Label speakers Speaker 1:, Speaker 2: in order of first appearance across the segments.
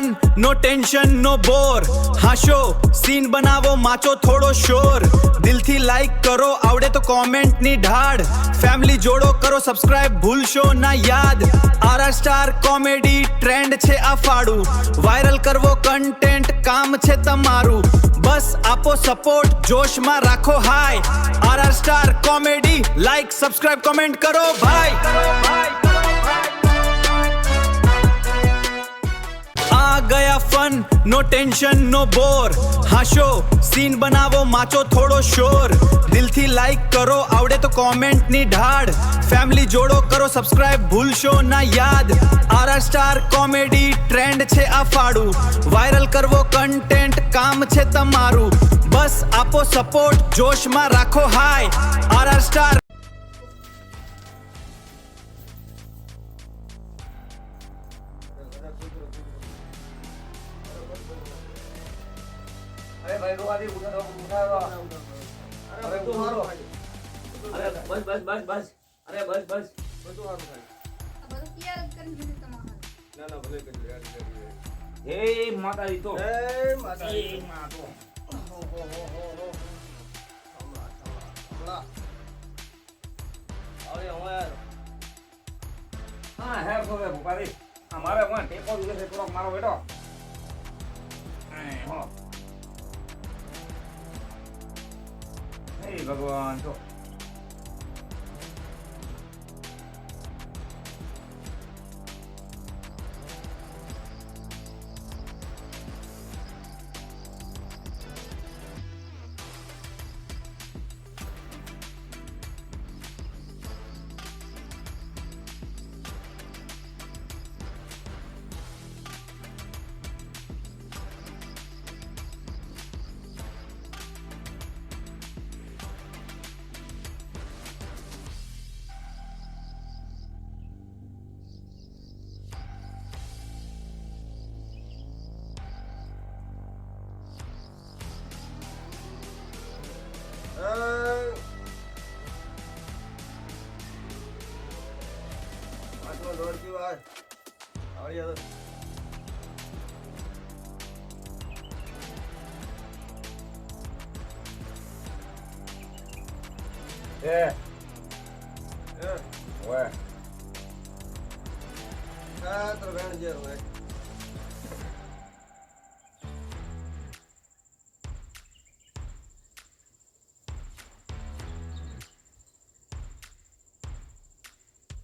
Speaker 1: Fun નો tension નો બોર હાશો scene બનાવો macho થોડો શોર દિલથી લાઈક કરો આવડે તો કોમેન્ટ ની ઢાળ ફેમિલી જોડો કરો સબસ્ક્રાઇબ ભૂલશો ના યાદ આરઆર સ્ટાર કોમેડી ટ્રેન્ડ છે આ ફાડું વાયરલ કરવો કન્ટેન્ટ કામ છે તમારું બસ આપો સપોર્ટ જોશમાં રાખો hi RR star comedy like subscribe comment કરો ભાઈ आ गया fun no tension no bore हाशो सीन बनावो माचो थोड़ो शोर दिलથી લાઈક કરો આવડે તો કોમેન્ટ ની ઢાળ ફેમિલી જોડો કરો સબસ્ક્રાઇબ ભૂલશો ના યાદ આરઆર સ્ટાર કોમેડી ટ્રેન્ડ છે આ ફાડું વાયરલ કરવો કન્ટેન્ટ કામ છે તમારું બસ આપો સપોર્ટ જોશમાં રાખો હાય આરઆર સ્ટાર
Speaker 2: अरे भाई रो आदि उठा अरे तू मारो अरे बस बस बस बस अरे बस बस બધું હારું થાય
Speaker 3: બધું ક્લિયર કરી દીધું તમારે
Speaker 2: ના ભલે કરી યાર એ માતાજી તો એ માતાજી માતો હો અરે હું યાર હા હે ખબર ભૂપારી અમારે હું ટેકો દીધો છે થોડોક મારો બેટો હો ભગવાન તો Ouais. Ah, trop bien le dire, ouais.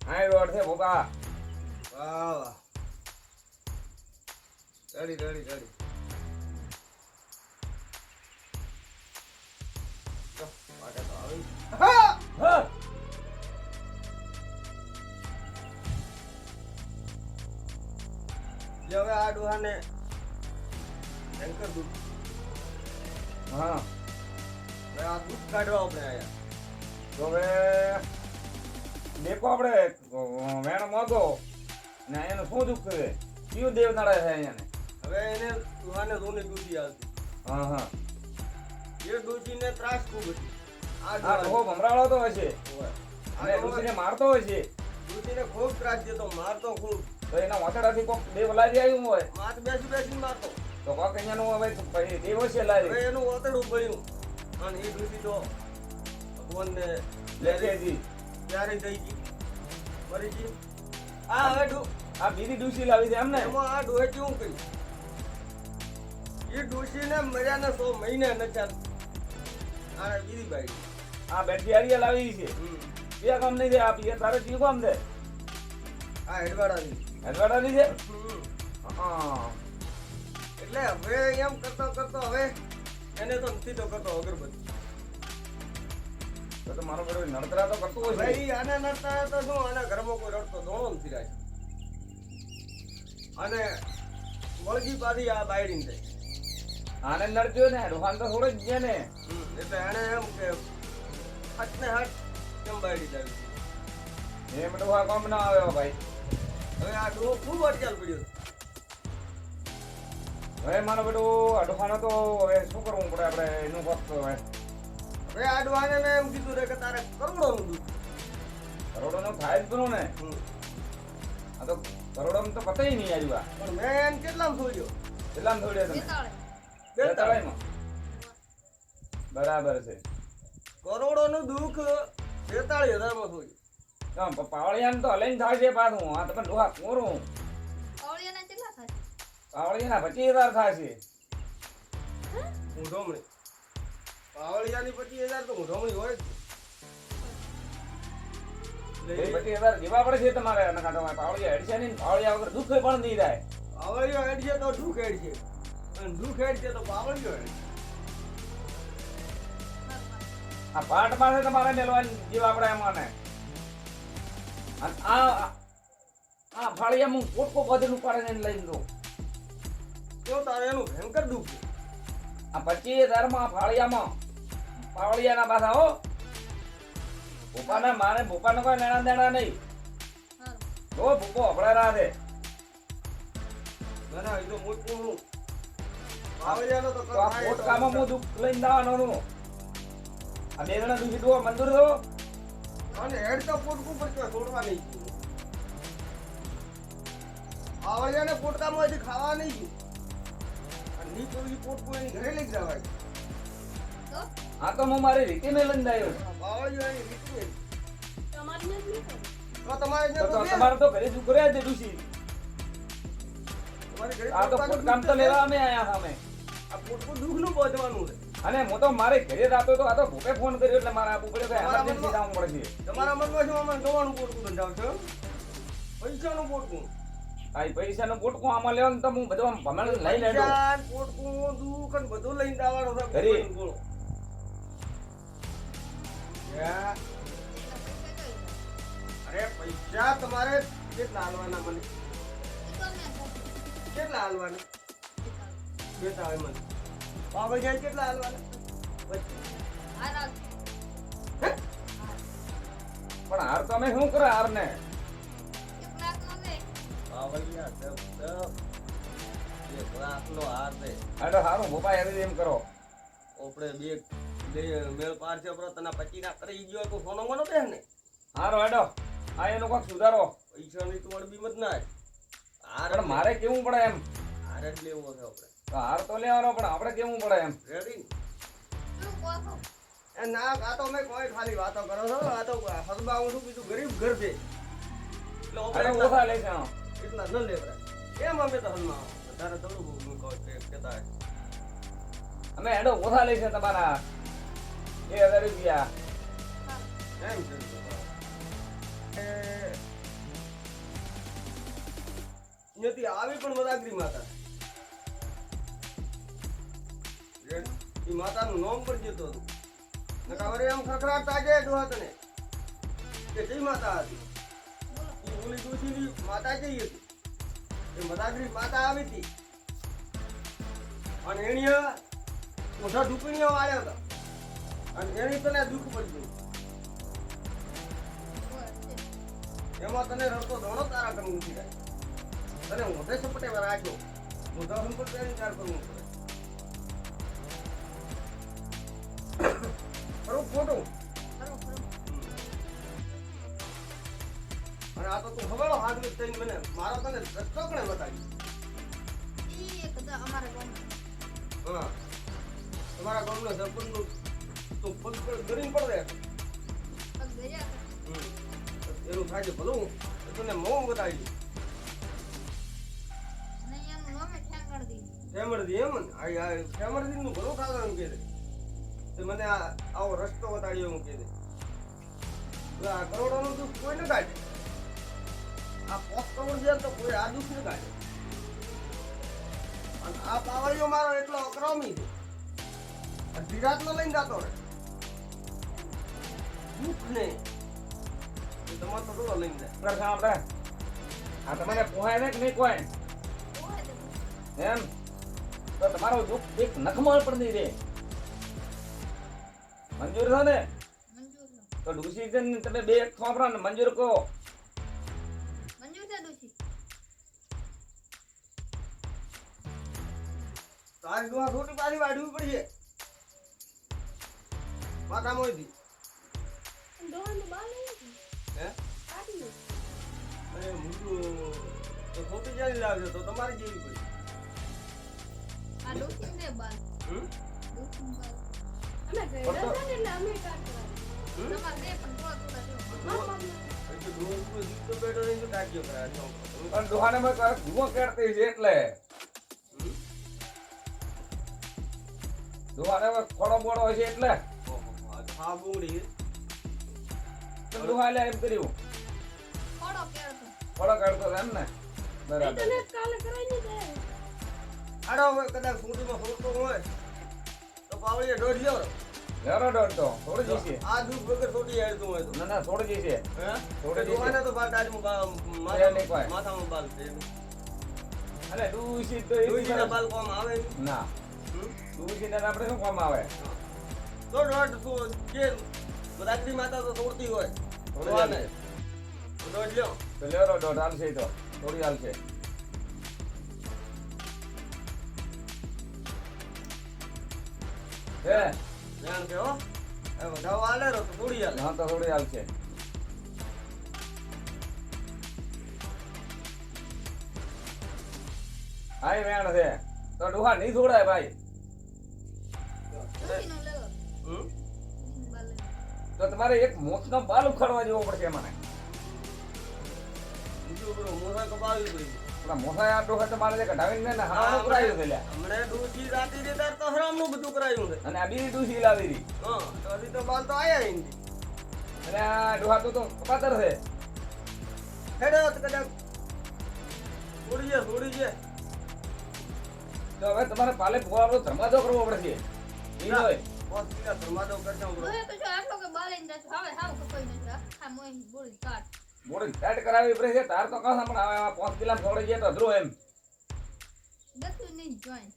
Speaker 2: Hai road છે બોકા વાહ વાહ રેડી તો પાકે તો આવી હા હા જો હવે આ ડોહાને એન્કર દૂધ હા હવે આ દૂધ કાઢવા આપણે આયા તો હવે દેખો આપણે વેણ મોગો ને એનું શું દુઃખ કરે કયું દેવ નડે છે અહીંયાને હવે એને ડોહાને રોની દૂધી આવતી હા હા એ દૂધીને ત્રાસ ખૂબ હતી આ ડોહો ભમરાળો તો હશે અને દૂધીને મારતો હશે દૂધીને ખૂબ ત્રાસ દેતો મારતો ખૂબ તો એના વાતડાથી કોક દેવ લાવી આવ્યું હોય માથ બેસી મારતો તો કોક અહીંયાનું હવે દેવ છે લાવી હવે એનું વાતડું પડ્યું અને એ દૂધી તો ભગવાનને લેકે દી ક્યારે થઈ ગઈ મરી ગઈ આ હવે આ બીજી ડૂસી લાવી છે એમને એમાં આ ડોહે કેવું કર્યું એ ડૂસીને મર્યાને 100 મહિને ન ચાલ આ બીજી બાઈ આ બેઠી આરિયા લાવી છે એ કામ નહીં દે આ પીએ તારે કયું કામ દે આ હેડવાડાની છે હા એટલે હવે એમ કરતો હવે એને તો નથી તો કરતો અગરબત્તી તો મારો બેટો નડતરા તો કરતો હોય ભાઈ આને નડતા તો શું આના ઘરમાં કોઈ રડતો દોણો નથી રાખ અને વળગી પાછી આ બાયડીને થઈ આને નડજો ને રોહાન તો થોડો જ છે ને એટલે આને એમ કે હટ ને હટ કેમ બાયડી જાય એમ તો આ કામ ના આવે ભાઈ હવે આ ડો ખૂબ અટકાલ પડ્યો હવે મારો બેટો આ ડોહાનો તો હવે શું કરવું પડે આપણે એનું વખત હવે હવે આ ડોહાને મેં એમ કીધું રે કે તારે કરોડોનું દુઃખ કરોડોનું થાય જ બનો ને આ તો કરોડોમાં તો પતાય નહીં આવ્યું આ.
Speaker 4: પણ મેં એમ કેટલામાં છોડ્યો?
Speaker 2: કેટલામાં થોડ્યા તમે?
Speaker 3: 42.
Speaker 2: 42 માં. બરાબર છે.
Speaker 4: કરોડોનું દુઃખ 42,000 માં છોડ્યું.
Speaker 2: પાવળિયાને તો હલાઈને થાય છે પાછું. આ તમે ડોહા કોરું.
Speaker 3: પાવડિયાના કેટલા થાય?
Speaker 2: પાવળિયાના 25,000 થાય છે.
Speaker 4: ઊંધોમણી. પાવળિયાની 25,000 તો ઊંધોમણી હોય જ.
Speaker 2: એ 25,000 દેવા પડે છે તમારે. અને કાં તો પાવળિયા હેડશે નહીં. પાવળિયા વગર દુઃખ પણ નહીં થાય.
Speaker 4: પાવળિયો હેડ છે તો દુઃખ હેડ છે. અને દુઃખ હેડ છે તો પાવળિયો હેડ છે.
Speaker 2: આ પાટ પાસે તમારે મેળવાની જેવા આપણે એમાંને. અને આ ફાળિયામાં પોટકો બધું ઉપાડીને લઈને દો.
Speaker 4: તો તારે એનું ભયંકર દુઃખ છે.
Speaker 2: આ 25,000 માં ફાળિયામાં પાવળિયાના પાછા હો. ભૂપાના મારે ભૂપાનો કોઈ લેણા દેણા નહીં.
Speaker 3: હા.
Speaker 2: જો ભૂકો હપડા રાહે.
Speaker 4: ના ના, એ તો મોટું હું. પાવળિયાનો તો
Speaker 2: તો આ પોટકામાં હું દુઃખ લઈને જવાનો છું. આ બે જણા દુઃખી દો મંજૂર દો.
Speaker 4: અને હેડ તો પોટકું પર ક્યાં છોડવા નહીં ગયું. પાવળિયાને પોટકામાં હજી ખાવા નહીં ગયું. અને નીચે ઓલી પોટકું એની ઘરે લઈ જવાય.
Speaker 3: તો
Speaker 2: આ તો હું મારી રીતે મેં લઈને આવ્યો.
Speaker 4: પાવળિયો એની રીત નહીં.
Speaker 3: તમારી નથી
Speaker 4: તો તમારે
Speaker 2: તો
Speaker 4: ત્યાં તો
Speaker 2: તમારે તો ઘરે જ કર્યા છે ડુસી.
Speaker 4: તમારી ઘરે
Speaker 2: આ તો
Speaker 4: પોટકાનું
Speaker 2: પોટકામ તો
Speaker 4: દુઃખ
Speaker 2: લેવા અમે આયા સામે.
Speaker 4: આ પોટકું દુઃખનું પહોંચવાનું છે.
Speaker 2: અને હું તો મારે ઘરે રાતો તો આ તો ભૂપે ફોન કર્યો એટલે મારે આપવું પડ્યું કે એમરજન્સી જવું પડશે.
Speaker 4: તમારા મનમાં શું આમાં ગવાનું પોટકું બંધાવ છો? પૈસાનું પોટકું.
Speaker 2: આ પૈસાનું પોટકું આમાં લેવાનું તો હું બધું આમ ભમણ લઈ લેતો.
Speaker 4: પૈસા, પોટકું, દુઃખ અને બધું લઈને આવવાનું છે.
Speaker 2: ઘરે.
Speaker 4: બોલો. યા,
Speaker 3: પૈસા કઈ
Speaker 4: અરે પૈસા તમારે કેટલા હાલવાના મને?
Speaker 3: એ તો મેં કહ્યું.
Speaker 4: કેટલા હાલવાના? બેટા મને પાવળિયા કેટલા હાલવાના? 25.
Speaker 3: આ રાત.
Speaker 2: પણ હાર તો અમે શું કરે હાર ને?
Speaker 3: 1 લાખનો લે.
Speaker 4: પાવળિયા સબ 1 લાખનો હાર છે.
Speaker 2: આ તો સારું ભોપા યાર એમ કરો.
Speaker 4: આપણે બે મેળ પાર છે બરો તને 25 ના કરી ગયો તો સોનો મોનો દે ને.
Speaker 2: હારો હેડો આ એનો કોક સુધારો.
Speaker 4: પૈસાની તો અડબી મત ના હાર
Speaker 2: પણ મારે કેવું પડે એમ.
Speaker 4: હાર જ લેવો છે આપણે.
Speaker 2: તો હાર તો લેવાનો પણ આપણે કેવું પડે એમ.
Speaker 4: રેડી?
Speaker 3: શું કહો છો?
Speaker 4: એ ના આ તો મેં કોઈ ખાલી વાતો કરો છો. આ તો હસબા હું છું બીજું ગરીબ ઘર છે. એટલે
Speaker 2: અરે
Speaker 4: આપણે
Speaker 2: ઓછા લે છે આમ.
Speaker 4: એટલા ન લેવરાય. એમ અમે તો હલમાં વધારે થોડું હું કહું કેતા હોય.
Speaker 2: અમે હેડો ઓછા લે છે તમારા 2,000 રૂપિયા.
Speaker 4: એમ છે એ નથી આવી પણ મદાગરી માતા. એ માતાનું નામ પર જતો હતું. નકા વરે એમ ખખડાટ તાજે ડોહા તને કે જઈ માતા હતી. એ ઓલી ડોશીની માતા જઈ હતી. એ મદાગરી માતા આવી હતી. અને એણીએ મોઢા ઢુકણીઓ વાળ્યા હતા. અને એની તને દુઃખ પડ્યું. એમાં તને રડતો દોડો તારા કમ ઉઠી જાય. તને મોઢે સપટે રાખ્યો. મોઢા સંપટ પહેરી ચાર કરવું પડે. ખરું ખોટું?
Speaker 3: ખરું ખરું.
Speaker 4: અને આ તો તું હવાળો હાથ with થઈને મને મારો તને રસ્તો કણે બતાવી.
Speaker 3: ઈ એક તો અમારા ગામમાં.
Speaker 4: હા તમારા ગામના સરપંચનું તું પગ પર ગરીને પડે.
Speaker 3: પગ ગયા હતા.
Speaker 4: એનું થાય છે ભલું તો તને મોં બતાવી દઉં.
Speaker 3: અને એનું નામે ઠેંગણ દીધું.
Speaker 4: ફેમરદી એમ ને આ ફેમરદીનું ભલું ખાવાનું કહે છે. તે મને આવો રસ્તો બતાડ્યો હું કહે છે. આ કરોડોનું દુઃખ કોઈ ન કાઢે. આ 5 કરોડ છે તો કોઈ આ દુઃખ ન કાઢે. અને આ પાવળિયો મારો એટલો અક્રમી છે. આ ધીરાતનો લઈને જતો રહે. દુઃખ ને એ તમારે તો થોડો લઈને જાય.
Speaker 2: કરશા આપણે આ તમને પોહાય ને કે નહીં કોઈ
Speaker 3: ઓય તો
Speaker 2: એમ તો તમારો દુઃખ એક નખમાં પણ નહીં રહે. મંજૂર છે ને?
Speaker 3: મંજૂર છે.
Speaker 2: તો ડુસી છે ને તમે 2 થોપરા ને મંજૂર કહો.
Speaker 3: મંજૂર છે ડોશી.
Speaker 4: તારી દુઆ થોડી પાછી વાઢવી પડશે. માથામાં હોય થી.
Speaker 3: ડોહાનું બાલ નહીં.
Speaker 4: હે?
Speaker 3: કાઢ્યું.
Speaker 4: અરે મૂકું તો ખોટી જાણી લાવજો તો તમારી જેવી પડી.
Speaker 3: આ ડોસીને દે બાલ.
Speaker 4: હમ?
Speaker 3: ડોસીને બાલ.
Speaker 5: અમે ગયડા હતા ને એટલે અમે કાઢવા.
Speaker 3: તમારે દે પણ થોડા થોડા દેવા.
Speaker 4: હજી ડોહો ઉપર જીવતો બેઠો નહીં તો કાઢ્યો કરે આ છોકરો.
Speaker 2: પણ ડોહાને મેં કાંઈક ધુઓ કેળતી છે એટલે
Speaker 4: હમ?
Speaker 2: ડોહાને હવે ખોડો બોડો છે એટલે
Speaker 4: ઓહો, આ તો હા બુંગળી.
Speaker 2: તો ડોહા એટલે એમ કર્યું
Speaker 3: થોડો કેળતો.
Speaker 2: ખોડો કાઢતો હતો એમ ને બરાબર
Speaker 5: તને કાલે કરાઈ નહીં દે.
Speaker 4: આડો હવે કદાચ સૂંઢીમાં ફોડતો હોય તો પાવડીએ દોઢ લ્યો.
Speaker 2: લેરો દોડતો થોડી જ છે
Speaker 4: આ દૂધ વગર છોટી હેડતું હોય તો.
Speaker 2: ના ના થોડી જ છે
Speaker 4: હે?
Speaker 2: થોડી જ
Speaker 4: ડોહાને
Speaker 2: છે
Speaker 4: તો બાલ દાઢીમાં
Speaker 2: એ નહીં કોઈ.
Speaker 4: માથામાં બાલ છે.
Speaker 2: અને ડૂસી તો
Speaker 4: ડોશીના બાલ કોમ આવે નહીં.
Speaker 2: ના
Speaker 4: હમ?
Speaker 2: ડૂસીને આપણે શું કામ આવે
Speaker 4: તો દોઢ જે રાખડી માતા તો તોડતી હોય
Speaker 2: થોડી
Speaker 4: ડોહાને.
Speaker 2: હાલશે.
Speaker 4: તો દોઢ લ્યો.
Speaker 2: તો લેરો દોડ હાલશે ઈ તો થોડી હાલશે હે
Speaker 4: ધ્યાન કે હો એ વધાવો હાલે રો તો થોડી હાલે.
Speaker 2: હા તો થોડી હાલશે આય વેણ છે તો ડોહા નહીં છોડાય ભાઈ
Speaker 3: ડોસીનો લેવો.
Speaker 4: હમ?
Speaker 3: ડોસીનો બાલ લેવો.
Speaker 2: તો તમારે એક મોતનો બાલ ઉખાડવા જેવો પડશે મને
Speaker 4: બીજું પેલું મોઢા કપાવી પડી.
Speaker 2: આપણા મોસા આ ડોહા તમારે જે કઢાવીને ને હાવાનું કરાયું છે લ્યા
Speaker 4: હમણાં ડોશી રાતી દેતા તો હરામનું બધું કરાયું છે.
Speaker 2: અને આ બીજી ડૂસી લાવી હતી
Speaker 4: હા તો હજી તો બાલ તો આયા ય નથી.
Speaker 2: અને આ ડોહા તો કપાતર છે
Speaker 4: હેડો તો કદાચ છોડી છે.
Speaker 2: તો હવે તમારે પાલે ફુવારો ધર્માદો કરવો પડશે ઈ હોય
Speaker 4: પોત કિલા ધર્માદો કરતા હું
Speaker 3: ડોહે તો જો આટલો કે બાલ લઈને જશે. હવે હાવ કપાઈ જશે. આખા મોંથી બોળી કાઢ.
Speaker 2: બોડી સેટ કરાવી પડશે તાર તો કહા પણ હવે 5 કિલા થોડી જાય તો અધરો એમ
Speaker 3: દસું નહીં જોઈન.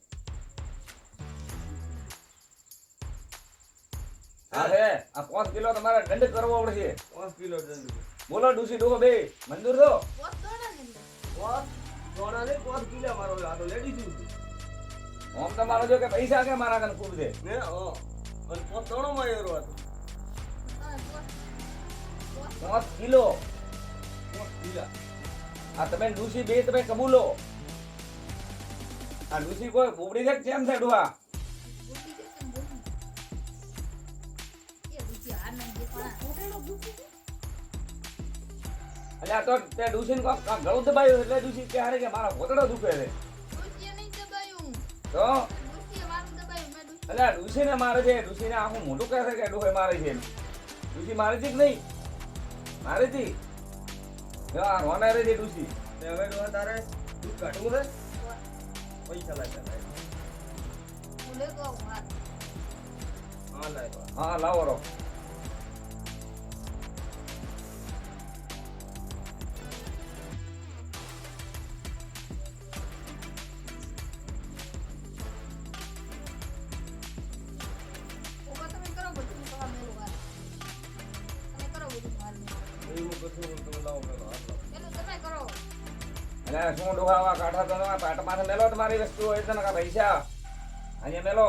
Speaker 2: હા હે આ 5 કિલો તમારે દંડ કરવો પડશે
Speaker 4: 5 કિલો દંડ.
Speaker 2: બોલો ડૂસી ડોહો બે મંજૂર છો
Speaker 3: પોત દોડા ને અંદર.
Speaker 4: પોત સોના ને 5 કિલા મારો આ તો લેડી છું
Speaker 2: આમ તમારો જો કે પૈસા કે મારા કન ખૂબ છે
Speaker 4: ને હો અને પોત તણો માં એરો હતો.
Speaker 3: તમે પોત.
Speaker 2: 5 કિલો
Speaker 4: 5 કિલા.
Speaker 2: આ તમે ડૂસી બે તમે કબૂલો આ ડૂસી કોઈ બોબડી છે કે કેમ છે ડોહા
Speaker 3: બોલી કે કેમ બોલી. એ ડોસી હાર નહીં દે પણ
Speaker 5: ઘોટેડો દુખી છે.
Speaker 2: એટલે આ તો તે ડૂસી કો ગળું દબાયું એટલે ડૂસી કે હારે કે મારા ઘોટડો દુખે છે
Speaker 3: ડોસીએ નહીં દબાયું.
Speaker 2: તો
Speaker 3: ડોસીએ મારું દબાયું. મેં ડોસી.
Speaker 2: એટલે આ ડૂસીને મારે છે ડૂસીને આખું મોટું કહે છે કે ડોહે મારે છે એમ. ડૂસી મારે છે કે નહીં મારે છે જો આ રોને રે છે ડૂસી
Speaker 4: ને હવે ડોહા તારે દૂધ કાઢવું છે પૈસા લાગ્યા
Speaker 3: હું લેતો આવું હાથ.
Speaker 4: હા લાય
Speaker 2: હા લાવો રો
Speaker 3: ઓકા તમે કરો બધું હું કરવા મેલું હાથ. તમે કરો બધું હાલ મેલું.
Speaker 4: એવું કશું તમે લાવો પેલો હાથ લાવો.
Speaker 3: પેલું તમે કરો.
Speaker 2: એટલે શું ડોહા આવા કાઢા તો પાટ માથે મેલો તમારી વસ્તુ હોય તો નકા પૈસા અહીંયા મેલો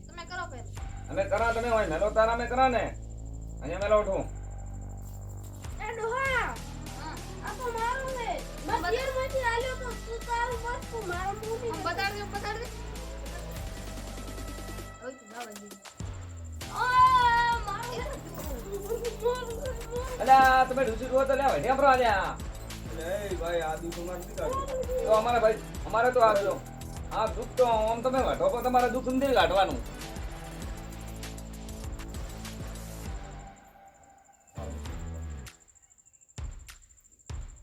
Speaker 3: તમે કરો પેલું.
Speaker 2: અમે કરા તમે હોય મેલો તારા અમે કરા ને અહીંયા મેલો ઉઠું
Speaker 5: એ ડોહા
Speaker 3: હા.
Speaker 5: આ તો મારો છે. મધ્યમાંથી આલ્યો તો તું તારું વસ્તુ મારો મૂકી
Speaker 3: આમ
Speaker 5: દે.
Speaker 3: બતાડ દે બતાડ દે. હવે તું જવા દે.
Speaker 5: આ મારો
Speaker 3: એ
Speaker 2: એટલે તમે ડૂસી ડોહો તો લેવા ઢેમ રો લ્યા
Speaker 4: એટલે એ ભાઈ આ દૂધ અમારે નથી કાઢવું.
Speaker 2: તો અમારે ભાઈ અમારે તો આ દુઃખ તો આમ તમે વાઢો પણ તમારે દુઃખ નથી કાઢવાનું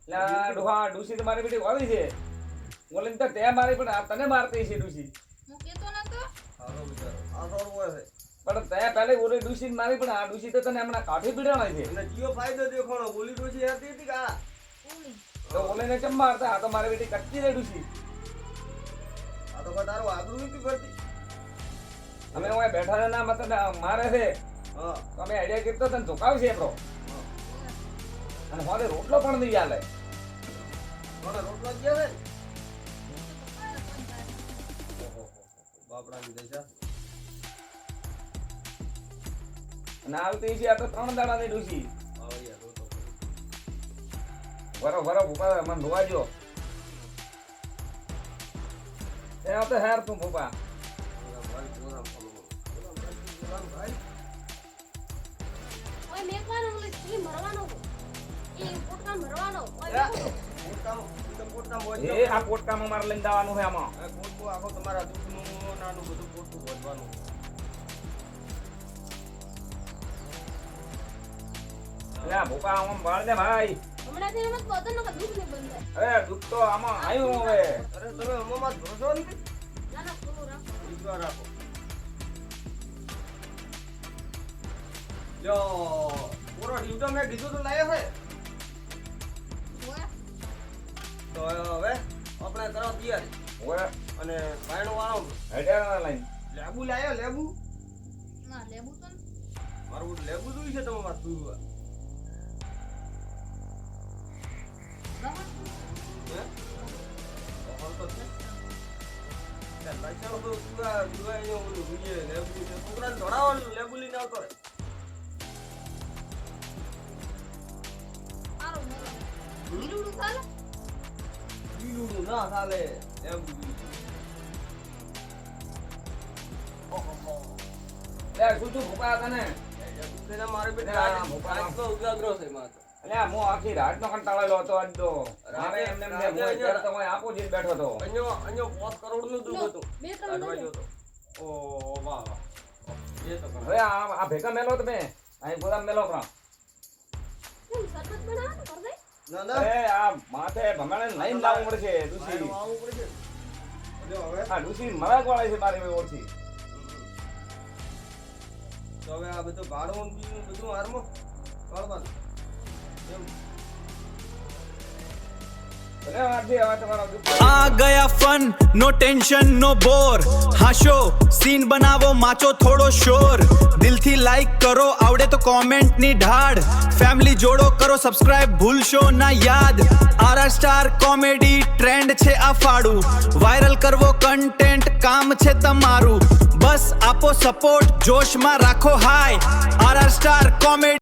Speaker 2: એટલે આ ડોહા ડૂસી તો મારી બેટી વાવી છે બોલીને તો તે મારી પણ આ તને મારતી છે ડૂસી
Speaker 3: હું કેતો નતો.
Speaker 4: હાલો બિચારો આ તો હોય છે.
Speaker 2: પણ તે પહેલે ઓલી ડૂસી મારી પણ આ ડૂસી તો તને હમણાં કાઠી પીડાણા છે
Speaker 4: અને જીઓ ફાયદો દેખાણો બોલી ડોશી હતી હતી કે આ
Speaker 3: ઉલી.
Speaker 2: તો ઓલીને કેમ મારતા આ તો મારી બેટી કચ્ચી રે ડૂસી
Speaker 4: આ તો કોઈ તારું આબરૂ નથી ભરતી.
Speaker 2: અમે હું બેઠા ના મત મારે છે
Speaker 4: હા
Speaker 2: તો અમે આઈડિયા કીધો તને ઝુકાવશે આપણો
Speaker 4: હા.
Speaker 2: અને હોલે રોટલો પણ નહીં ચાલે
Speaker 4: મને રોટલો જ ગયા છે
Speaker 3: તો
Speaker 4: ઓહો બાપડાની દશા.
Speaker 2: અને આવતી છે આ તો 3 દાડાની ડૂસી
Speaker 4: આવો યાર રોટલો.
Speaker 2: બરો ભૂપા મને ધોવા જો એ તો હેર તું ભૂપા
Speaker 5: ઓય મેકવાનો ઓલે ઈ મરવાનો ઈ પોટકા મરવાનો ઓય
Speaker 2: એ આ પોટકામાં મારે લઈને જવાનું છે આમાં
Speaker 4: પોટકું આખો તમારા દુઃખનું નાનું બધું પોટકું વધવાનું
Speaker 2: લે ભૂપા આમ બાળ દે ભાઈ
Speaker 5: હમણાં થી મત બદન નો દુખ ને બંધ
Speaker 2: અરે દુઃખ તો આમાં આવ્યું હવે
Speaker 4: અરે તમે અમ્મામાં ભરોસો નથી
Speaker 5: ના ના થોડું રાખો
Speaker 4: વિશ્વાસ રાખો જો પૂરો ડ્યુટો મેં કીધું તો લાયો છે
Speaker 3: જોયા?
Speaker 4: તો હવે આપણે કરો તૈયારી
Speaker 2: ઓય
Speaker 4: અને બાયણો વાળો
Speaker 2: હેડ્યા લાઈન
Speaker 4: લેબુ લાયો લેબુ
Speaker 3: ના લેવું તો ને.
Speaker 4: મારું લેબુ જોઈ છે તમારે પીવા
Speaker 3: બરાબર?
Speaker 4: હે ઓહો તો છે ત્યાં લાઈસા તો પૂરા પીવાય ઓલું જોઈએ લેબુ છે છોકરાને ધોડાવવાનું લેબુ લઈને આવતો રહે
Speaker 3: સારું મેલો. લીલુડું ચાલે?
Speaker 4: લીલું ના ચાલે લેબુ ઓહો
Speaker 2: લે શું તું ભૂપા તને
Speaker 4: તેના મારે બે
Speaker 2: ના,
Speaker 4: આજ
Speaker 2: મોકલવા.
Speaker 4: તો ઉજાગરો છે મારે
Speaker 2: અલ્યા હું આખી રાત નો કંટાળેલો હતો આજ તો
Speaker 4: રાતે
Speaker 2: એમને એમ
Speaker 4: રાતે
Speaker 2: હું અત્યારે તો હું આપો જ બેઠો હતો
Speaker 4: અહીંયા 5 કરોડ નું દુઃખ હતું
Speaker 5: બે ત્રણ
Speaker 4: કાઢવા
Speaker 5: દે.
Speaker 4: ગયો તો ઓ વાહ વાહ એ તો
Speaker 2: હવે આ ભેગા મેલો તમે અહીં ગોદામ મેલો પણ
Speaker 5: કેમ સરબત બનાવો તો કર દે
Speaker 4: ના ના
Speaker 2: અરે આ માથે ભમાણે લઈને લાવવું પડશે ડુસી
Speaker 4: આનું આવું પડશે જો હવે
Speaker 2: આ ડુસી મરાક વાળા છે મારી ઓળખી
Speaker 4: તો હવે આ બધું ભાડું ને બીજું બધું હારમાં કાઢવાનું એમ
Speaker 2: ભલે વાંચી હવે તમારો દુઃખ
Speaker 1: आ गया fun no tension no bore हाशो सीन बनावो माचो थोड़ो शोर दिल थी लाइक करो आवड़े तो कमेंट ની ઢાળ ફેમિલી જોડો કરો સબસ્ક્રાઇબ ભૂલશો ના યાદ આરઆર સ્ટાર કોમેડી ટ્રેન્ડ છે આ ફાડું વાયરલ કરવો કન્ટેન્ટ કામ છે તમારું બસ આપો સપોર્ટ જોશમાં રાખો હાય આરઆર સ્ટાર કોમેડી